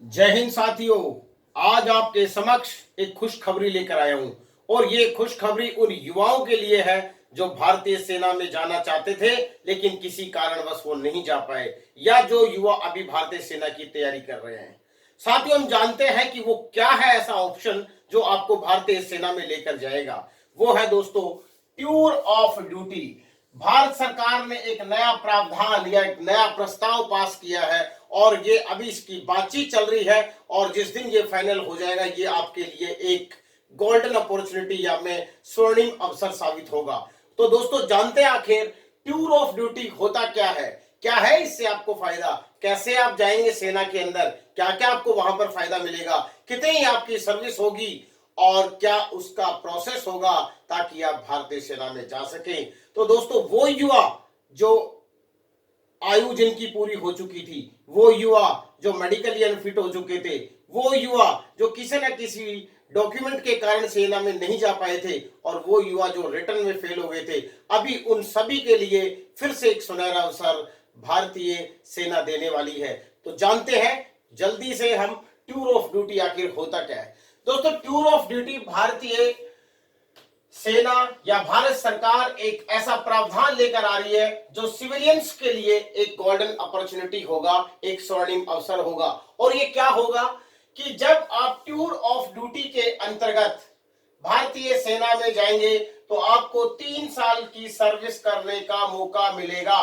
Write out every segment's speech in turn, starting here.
जय हिंद साथियों। आज आपके समक्ष एक खुशखबरी लेकर आया हूं और ये खुशखबरी उन युवाओं के लिए है जो भारतीय सेना में जाना चाहते थे लेकिन किसी कारणवश वो नहीं जा पाए, या जो युवा अभी भारतीय सेना की तैयारी कर रहे हैं। साथियों, हम जानते हैं कि वो क्या है ऐसा ऑप्शन जो आपको भारतीय सेना में लेकर जाएगा। वो है दोस्तों टूर ऑफ ड्यूटी। भारत सरकार ने एक नया प्रावधान या एक नया प्रस्ताव पास किया है और ये अभी इसकी बातचीत चल रही है और जिस दिन ये फाइनल हो जाएगा ये आपके लिए एक गोल्डन अपॉर्चुनिटी या में स्वर्णिम अवसर साबित होगा। तो दोस्तों, जानते हैं आखिर टूर ऑफ ड्यूटी होता क्या है इससे आपको फायदा, कैसे आप जाएंगे सेना के अंदर, क्या क्या आपको वहां पर फायदा मिलेगा, कितनी आपकी सर्विस होगी और क्या उसका प्रोसेस होगा ताकि आप भारतीय सेना में जा सकें। तो दोस्तों, वो युवा जो आयु जिनकी पूरी हो चुकी थी, वो युवा जो मेडिकली अनफिट हो चुके थे, वो युवा जो किसी न किसी डॉक्यूमेंट के कारण सेना में नहीं जा पाए थे और वो युवा जो रिटर्न में फेल हो गए थे, अभी उन सभी के लिए फिर से एक सुनहरा अवसर भारतीय सेना देने वाली है। तो जानते हैं जल्दी से हम टूर ऑफ ड्यूटी आखिर होता क्या है। दोस्तों, टूर ऑफ ड्यूटी भारतीय सेना या भारत सरकार एक ऐसा प्रावधान लेकर आ रही है जो सिविलियंस के लिए एक गोल्डन अपॉर्चुनिटी होगा, एक स्वर्णिम अवसर होगा। और ये क्या होगा कि जब आप टूर ऑफ ड्यूटी के अंतर्गत भारतीय सेना में जाएंगे तो आपको 3 साल की सर्विस करने का मौका मिलेगा,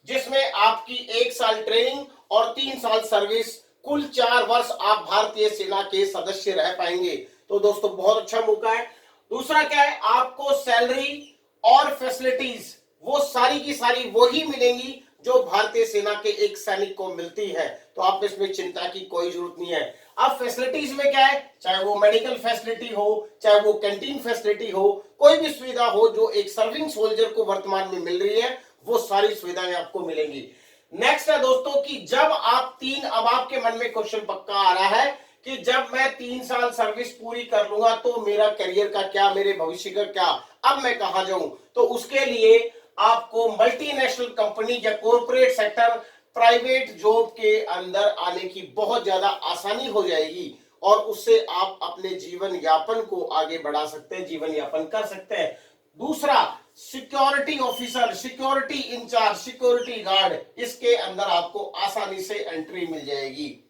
जिसमें आपकी 1 साल ट्रेनिंग और 3 साल सर्विस, कुल 4 वर्ष आप भारतीय सेना के सदस्य रह पाएंगे। तो दोस्तों, बहुत अच्छा मौका है। दूसरा क्या है, आपको सैलरी और फैसिलिटीज वो सारी की सारी वही मिलेंगी जो भारतीय सेना के एक सैनिक को मिलती है। तो आप इसमें चिंता की कोई जरूरत नहीं है। अब फैसिलिटीज में क्या है, चाहे वो मेडिकल फैसिलिटी हो, चाहे वो कैंटीन फैसिलिटी हो, कोई भी सुविधा हो जो एक सर्विंग सोल्जर को वर्तमान में मिल रही है, वो सारी सुविधाएं आपको मिलेंगी। नेक्स्ट है दोस्तों कि जब आप अब आपके मन में क्वेश्चन पक्का आ रहा है कि जब मैं 3 साल सर्विस पूरी कर लूंगा तो मेरा करियर का क्या, मेरे भविष्य का क्या, अब मैं कहां जाऊं। तो उसके लिए आपको मल्टीनेशनल कंपनी या कॉर्पोरेट सेक्टर, प्राइवेट जॉब के अंदर आने की बहुत ज्यादा आसानी हो जाएगी और उससे आप अपने जीवन यापन को आगे बढ़ा सकते हैं, जीवन यापन कर सकते हैं। दूसरा, security officer, security in charge, security guard, इसके अंदर आपको आसानी से एंट्री मिल जाएगी।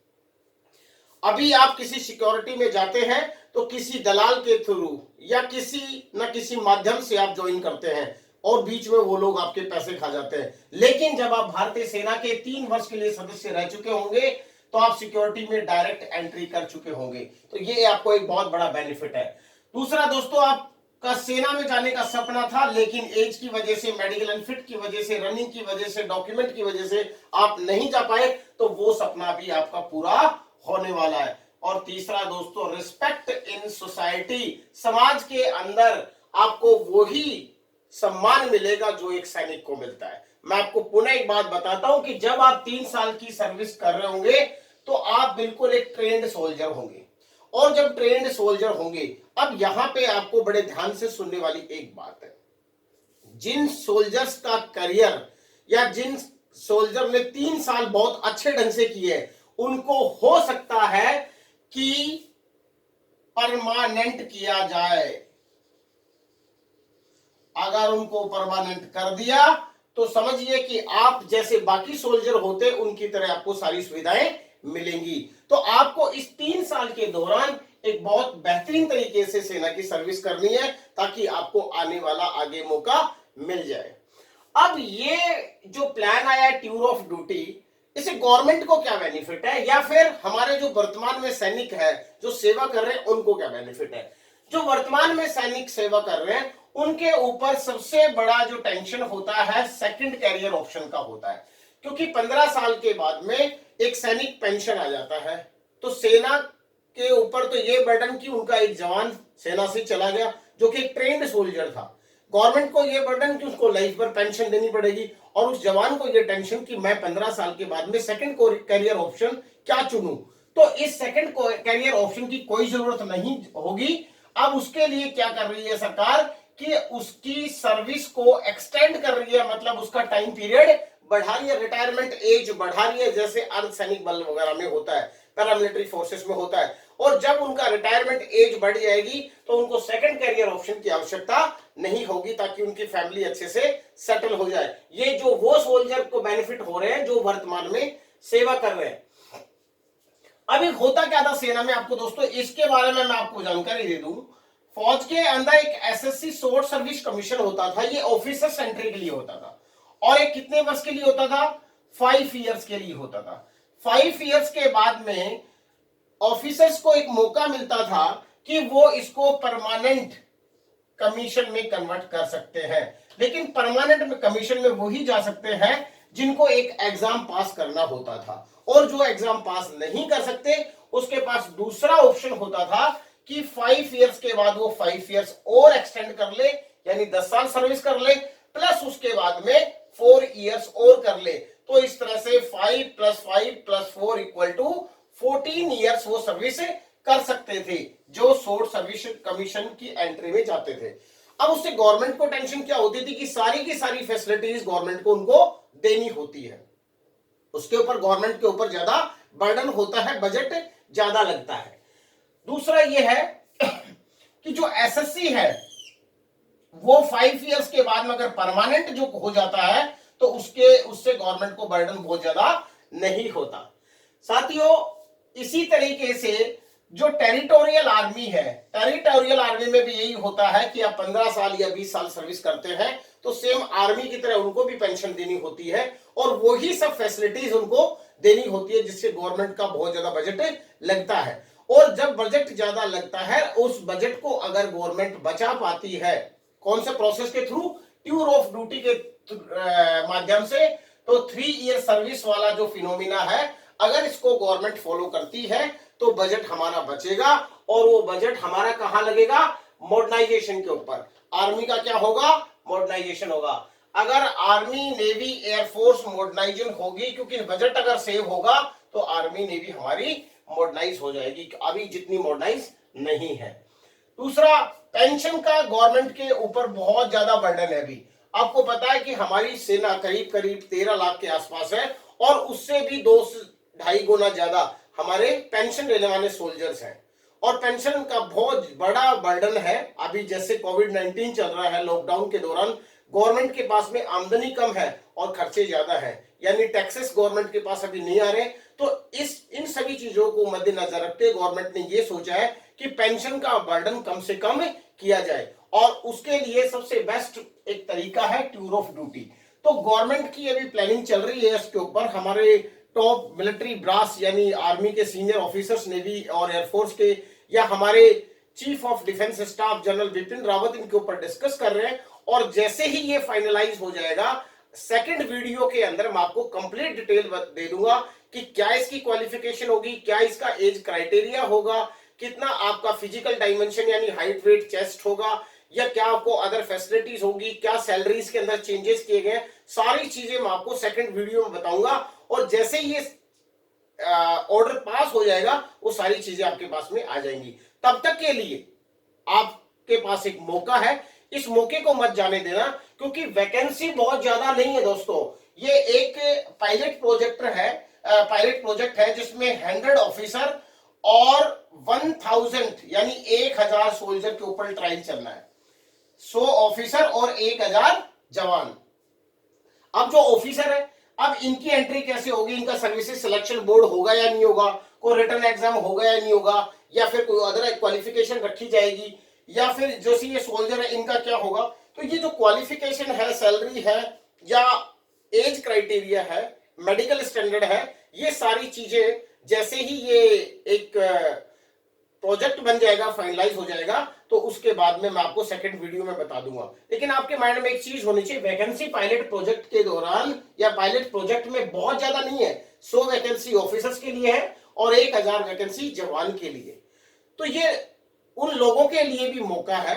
अभी आप किसी सिक्योरिटी में जाते हैं तो किसी दलाल के थ्रू या किसी न किसी माध्यम से आप ज्वाइन करते हैं और बीच में वो लोग आपके पैसे खा जाते हैं। लेकिन जब आप भारतीय सेना के 3 वर्ष के लिए सदस्य रह चुके होंगे तो आप सिक्योरिटी में डायरेक्ट एंट्री कर चुके होंगे। तो ये आपको एक बहुत बड़ा बेनिफिट है। दूसरा दोस्तों, आपका सेना में जाने का सपना था लेकिन एज की वजह से, मेडिकल अनफिट की वजह से, रनिंग की वजह से, डॉक्यूमेंट की वजह से आप नहीं जा पाए, तो वो सपना भी आपका पूरा होने वाला है। और तीसरा दोस्तों, रिस्पेक्ट इन सोसाइटी, समाज के अंदर आपको वही सम्मान मिलेगा जो एक सैनिक को मिलता है। मैं आपको पुनः एक बात बताता हूं कि जब आप 3 साल की सर्विस कर रहे होंगे तो आप बिल्कुल एक ट्रेंड सोल्जर होंगे और जब ट्रेंड सोल्जर होंगे, अब यहां पे आपको बड़े ध्यान से सुनने वाली एक बात है, जिन सोल्जर्स का करियर या जिन सोल्जर ने 3 साल बहुत अच्छे ढंग से किए, उनको हो सकता है कि परमानेंट किया जाए। अगर उनको परमानेंट कर दिया तो समझिए कि आप जैसे बाकी सोल्जर होते उनकी तरह आपको सारी सुविधाएं मिलेंगी। तो आपको इस 3 साल के दौरान एक बहुत बेहतरीन तरीके से सेना की सर्विस करनी है ताकि आपको आने वाला आगे मौका मिल जाए। अब ये जो प्लान आया है टूर ऑफ ड्यूटी, इससे गवर्नमेंट को क्या बेनिफिट है या फिर हमारे जो वर्तमान में सैनिक है जो सेवा कर रहे हैं उनको क्या बेनिफिट है। जो वर्तमान में सैनिक सेवा कर रहे हैं उनके ऊपर सबसे बड़ा जो टेंशन होता है सेकंड कैरियर ऑप्शन का होता है, क्योंकि 15 साल के बाद में एक सैनिक पेंशन आ जाता है। तो सेना के ऊपर तो ये बर्डन कि उनका एक जवान सेना से चला गया जो कि एक ट्रेंड सोल्जर था, गवर्नमेंट को ये बर्डन कि उसको लाइफ पर पेंशन देनी पड़ेगी और उस जवान को ये टेंशन कि मैं 15 साल के बाद में सेकंड कैरियर ऑप्शन क्या चुनूं। तो इस सेकंड कैरियर ऑप्शन की कोई जरूरत नहीं होगी। अब उसके लिए क्या कर रही है सरकार कि उसकी सर्विस को एक्सटेंड कर रही है, मतलब उसका टाइम पीरियड बढ़ा रही है, रिटायरमेंट एज बढ़ा रही है, जैसे अर्धसैनिक बल वगैरह में होता है, पैरामिलिट्री फोर्सेस में होता है, और जब उनका रिटायरमेंट एज बढ़ जाएगी तो उनको सेकंड कैरियर ऑप्शन की आवश्यकता नहीं होगी, ताकि उनकी फैमिली अच्छे से सेटल हो जाए। ये जो वो सोल्जर को बेनिफिट हो रहे हैं जो वर्तमान में सेवा कर रहे हैं। अभी होता क्या था सेना में आपको दोस्तों, इसके बारे में मैं आपको जानकारी दे दूं। फौज के अंदर एक एसएससी शॉर्ट सर्विस कमीशन होता था, ये ऑफिसर्स एंट्री के लिए होता था, और एक कितने वर्ष के लिए होता था, 5 इयर्स के लिए होता था। 5 इयर्स के बाद में ऑफिसर्स को एक मौका मिलता था कि वो इसको परमानेंट कमीशन में कन्वर्ट कर सकते हैं, लेकिन परमानेंट कमीशन में वही जा सकते हैं जिनको एक एग्जाम पास करना होता था, और जो एग्जाम पास नहीं कर सकते उसके पास दूसरा ऑप्शन होता था कि 5 इयर्स के बाद वो 5 इयर्स और एक्सटेंड कर ले, यानी 10 साल सर्विस कर ले, प्लस उसके बाद में 4 इयर्स और कर ले। तो इस तरह से 5 + 5 + 4 = 14 इयर्स वो सर्विस कर सकते थे जो शॉर्ट सर्विस कमीशन की एंट्री में जाते थे। अब उससे गवर्नमेंट को टेंशन क्या होती थी कि सारी की सारी फैसिलिटीज गवर्नमेंट को उनको देनी होती है, उसके ऊपर गवर्नमेंट के ऊपर ज्यादा बर्डन होता है, बजट ज्यादा लगता है। दूसरा यह है कि जो एसएससी है वो 5 इयर्स के बाद में अगर परमानेंट जो हो जाता है तो उससे गवर्नमेंट को बर्डन बहुत ज्यादा नहीं होता। साथियों, इसी तरीके से जो टेरिटोरियल आर्मी है, टेरिटोरियल आर्मी में भी यही होता है कि आप 15 साल या 20 साल सर्विस करते हैं तो सेम आर्मी की तरह उनको भी पेंशन देनी होती है, और वही सब फैसिलिटीज उनको देनी होती है, जिससे गवर्नमेंट का बहुत ज्यादा बजट लगता है। और जब बजट ज्यादा लगता है, उस बजट को अगर गवर्नमेंट बचा पाती है, कौन से प्रोसेस के थ्रू, टूर ऑफ ड्यूटी के माध्यम से, तो 3 ईयर सर्विस वाला जो फिनोमिना है, अगर इसको गवर्नमेंट फॉलो करती है तो बजट हमारा बचेगा, और वो बजट हमारा कहां लगेगा, मॉडर्नाइजेशन के ऊपर। आर्मी का क्या होगा, मॉडर्नाइजेशन होगा। अगर आर्मी, नेवी, एयरफोर्स मॉडर्नाइजेशन होगी, क्योंकि बजट अगर सेव होगा तो आर्मी, नेवी हमारी मॉडर्नाइज हो जाएगी, अभी जितनी मॉडर्नाइज नहीं है। दूसरा, पेंशन का गवर्नमेंट के ऊपर बहुत ज्यादा बर्डन है। अभी आपको पता है कि हमारी सेना करीब करीब 13 लाख के आसपास है, और उससे भी 2 से 2.5 गुना ज्यादा हमारे पेंशन लेने वाले सोल्जर्स हैं, और पेंशन का बहुत बड़ा बर्डन है। अभी जैसे कोविड-19 चल रहा है, लॉकडाउन के दौरान गवर्नमेंट के पास में आमदनी कम है और खर्चे ज्यादा है, यानी टैक्सेस गवर्नमेंट के पास अभी नहीं आ रहे। तो इन सभी चीजों को मद्देनजर रखते गवर्नमेंट ने ये सोचा है कि पेंशन का बर्डन कम से कम किया जाए, और उसके लिए सबसे बेस्ट एक तरीका है टूर ऑफ ड्यूटी। तो गवर्नमेंट की अभी प्लानिंग चल रही है इसके ऊपर। हमारे टॉप मिलिट्री ब्रास यानी आर्मी के सीनियर ऑफिसर्स, नेवी और एयरफोर्स के, या हमारे chief of defence staff general Bipin Rawat इनके ऊपर डिस्कस कर रहे हैं, और जैसे ही ये फाइनलाइज हो जाएगा, सेकंड वीडियो के अंदर मैं आपको कंप्लीट डिटेल दे दूंगा कि क्या इसकी क्वालिफिकेशन होगी, क्या इसका एज क्राइटेरिया होगा, कितना आपका फिजिकल डायमेंशन यानी हाइट, वेट, चेस्ट होगा, या क्या आपको अदर फैसिलिटीज होगी, क्या सैलरीज के अंदर चेंजेस किए गए, सारी चीजें मैं आपको सेकंड वीडियो में बताऊंगा। और जैसे ही ये ऑर्डर पास हो जाएगा वो सारी चीजें आपके पास में आ जाएंगी। तब तक के लिए आपके पास एक मौका है, इस मौके को मत जाने देना, क्योंकि वैकेंसी बहुत ज्यादा नहीं है दोस्तों। ये एक पायलट प्रोजेक्ट है जिसमें 100 ऑफिसर और 1000 यानी 1000 सोल्जर के ऊपर ट्रायल चलना है। 100 ऑफिसर और 1000 जवान। अब जो ऑफिसर है, अब इनकी एंट्री कैसे होगी, इनका सर्विसेज सिलेक्शन बोर्ड होगा या नहीं होगा, कोई रिटर्न एग्जाम होगा या नहीं होगा, या फिर कोई अदर क्वालिफिकेशन रखी जाएगी, या फिर जो सी ये सोल्जर है इनका क्या होगा। तो ये जो क्वालिफिकेशन है, सैलरी है, या एज क्राइटेरिया है, मेडिकल स्टैंडर्ड है, ये सारी चीजें जैसे ही ये एक प्रोजेक्ट बन जाएगा, फाइनलाइज हो जाएगा, तो उसके बाद में मैं आपको सेकंड वीडियो में बता दूंगा। लेकिन आपके माइंड में एक चीज होनी चाहिए, वैकेंसी पायलट प्रोजेक्ट के दौरान या पायलट प्रोजेक्ट में बहुत ज्यादा नहीं है। 100 वैकेंसी ऑफिसर्स के लिए है और 1000 वैकेंसी जवान के लिए। तो ये उन लोगों के लिए भी मौका है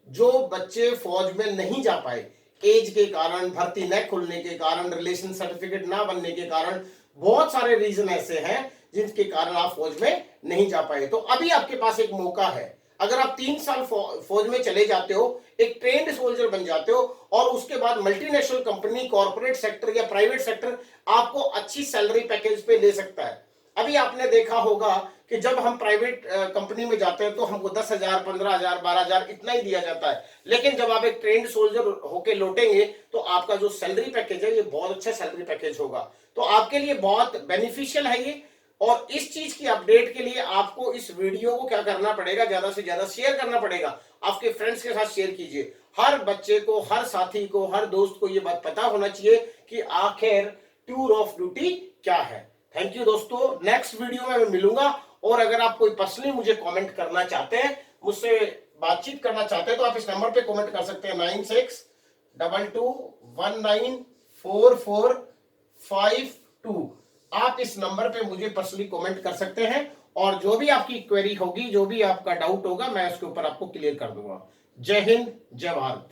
जो बच्चे फौज में नहीं जा पाए, एज के कारण, भर्ती न खुलने के कारण, रिलेशन सर्टिफिकेट ना बनने के कारण, बहुत सारे रीजन ऐसे हैं जिनके कारण आप फौज में नहीं जा पाए। तो अभी आपके पास एक मौका है, अगर आप 3 साल फौज में चले जाते हो, एक ट्रेंड सोल्जर बन जाते हो, और उसके बाद मल्टीनेशनल कंपनी, कॉर्पोरेट सेक्टर या प्राइवेट सेक्टर आपको अच्छी सैलरी पैकेज पे ले सकता है। अभी आपने देखा होगा कि जब हम प्राइवेट कंपनी में जाते हैं तो हमको 10,000, 15,000, 12,000 इतना ही दिया जाता है, लेकिन जब आप एक ट्रेंड सोल्जर होके लौटेंगे तो आपका जो सैलरी पैकेज है ये बहुत अच्छा सैलरी पैकेज होगा। तो आपके लिए बहुत बेनिफिशियल है ये। और इस चीज की अपडेट के लिए आपको इस वीडियो को क्या करना पड़ेगा, ज्यादा से ज्यादा शेयर करना पड़ेगा। आपके फ्रेंड्स के साथ शेयर कीजिए। हर बच्चे को, हर साथी को, हर दोस्त को ये बात पता होना चाहिए कि आखिर टूर ऑफ ड्यूटी क्या है। थैंक यू दोस्तों, नेक्स्ट वीडियो में मैं मिलूंगा। और अगर आप कोई पर्सनली मुझे कमेंट करना चाहते हैं, मुझसे बातचीत करना चाहते हैं, तो आप इस नंबर पे कमेंट कर सकते हैं 9622194452। आप इस नंबर पे मुझे पर्सनली कमेंट कर सकते हैं, और जो भी आपकी क्वेरी होगी, जो भी आपका डाउट होगा, मैं उसके ऊपर आपको क्लियर कर दूंगा। जय हिंद, जय भारत।